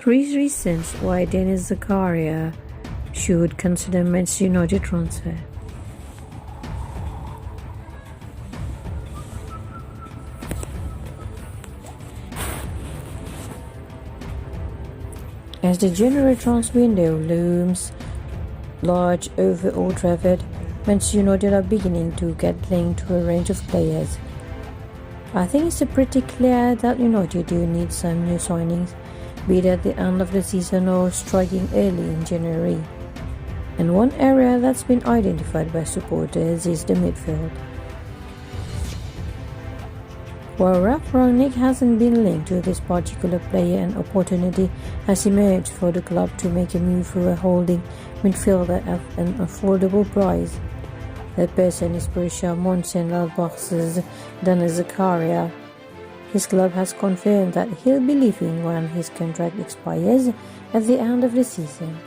3 reasons why Denis Zakaria should consider Manchester United transfer. As the January transfer window looms large over Old Trafford, Manchester United are beginning to get linked to a range of players. I think it's pretty clear that United do need some new signings, be it at the end of the season or striking early in January. And one area that's been identified by supporters is the midfield. While Ralf Rangnick hasn't been linked to this particular player, an opportunity has emerged for the club to make a move for a holding midfielder at an affordable price. The person is Borussia Monchengladbach's Denis Zakaria. His club has confirmed that he'll be leaving when his contract expires at the end of the season.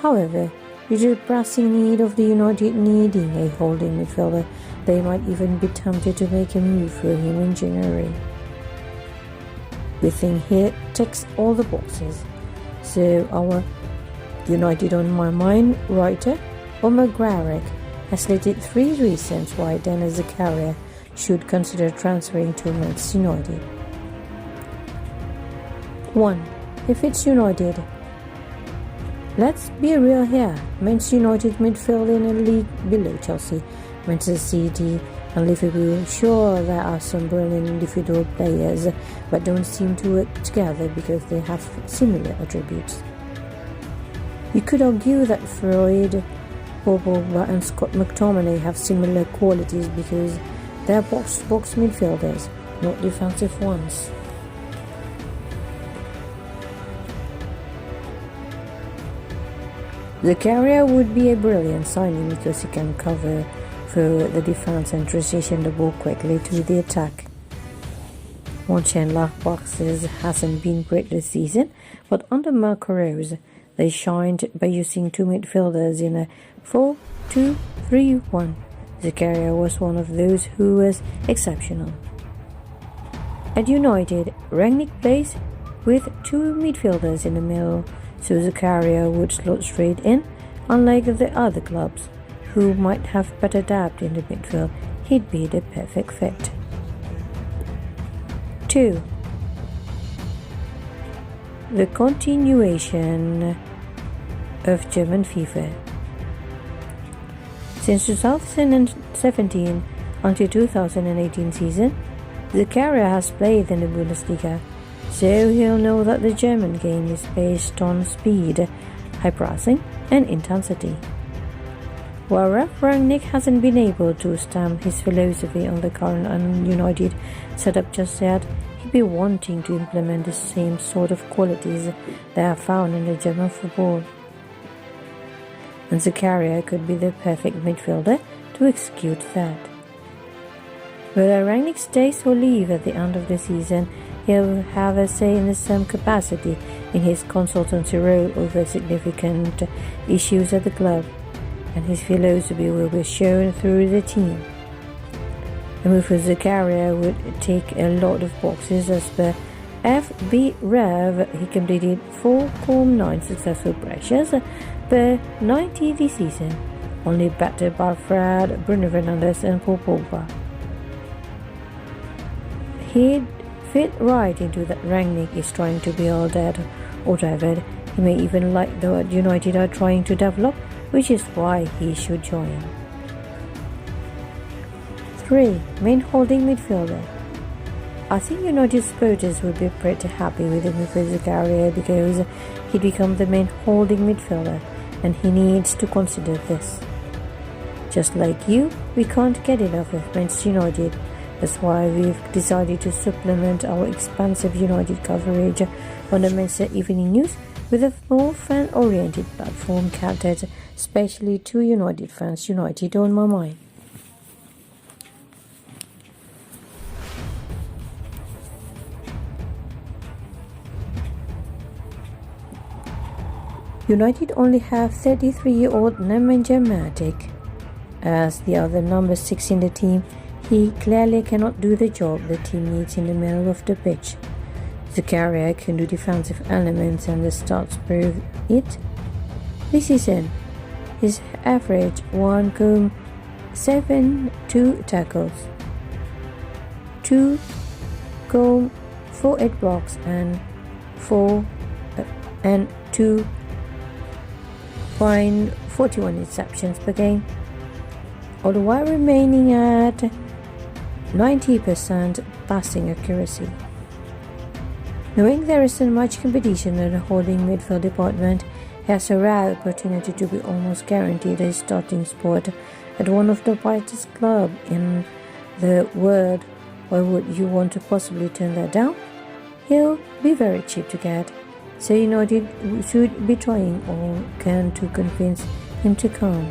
However, due to the pressing need of the United needing a holding midfielder, they might even be tempted to make a move for him in January. We think he ticks all the boxes. So our United on My Mind writer, Omar Garrick, has listed 3 reasons why Denis Zakaria should consider transferring to Manchester United. 1. If it's United. Let's be real here. Manchester United midfield in a league below Chelsea, Manchester City and Liverpool. Sure, there are some brilliant individual players, but don't seem to work together because they have similar attributes. You could argue that Freud, Paul Pogba and Scott McTominay have similar qualities because they are box-to-box midfielders, not defensive ones. Zakaria would be a brilliant signing because he can cover for the defense and transition the ball quickly to the attack. Monchengladbach hasn't been great this season, but under Marco Rose, they shined by using 2 midfielders in a 4-2-3-1. Zakaria was one of those who was exceptional. At United, Rangnick plays with 2 midfielders in the middle, so Zakaria would slot straight in. Unlike the other clubs, who might have better depth in the midfield, he'd be the perfect fit. 2. The continuation of German fever. Since 2017 until 2018 season, Zakaria has played in the Bundesliga, so he'll know that the German game is based on speed, high pressing and intensity. While Ralf Rangnick hasn't been able to stamp his philosophy on the current United setup just yet, he'd be wanting to implement the same sort of qualities that are found in the German football. And Zakaria could be the perfect midfielder to execute that. Whether Rangnick stays or leaves at the end of the season, he'll have a say in some capacity in his consultancy role over significant issues at the club, and his philosophy will be shown through the team. The move for Zakaria would tick a lot of boxes. As per FB Rev, he completed 4.9 successful pressures per 90 this season, only battered by Fred, Bruno Fernandes and Paul Pogba. He'd fit right into that Rangnick is trying to build at Old Trafford. He may even like what United are trying to develop, which is why he should join. 3. Main holding midfielder. I think United supporters would be pretty happy with the move for Zakaria because he'd become the main holding midfielder, and he needs to consider this. Just like you, we can't get enough of Manchester United. That's why we've decided to supplement our expansive United coverage on the Manchester Evening News with a more fan-oriented platform catered especially to United fans. United on My Mind. United only have 33-year-old Nemanja Matic as the other number 6 in the team. He clearly cannot do the job the team needs in the middle of the pitch. Zakaria can do defensive elements and the stats prove it. This season, his average 1,72 tackles, 2,48 blocks and 2.41 interceptions per game, all while remaining at 90% passing accuracy. Knowing there isn't much competition in the holding midfield department, he has a rare opportunity to be almost guaranteed a starting spot at one of the brightest clubs in the world. Why would you want to possibly turn that down? He'll be very cheap to get, so you should be trying all can to convince him to come.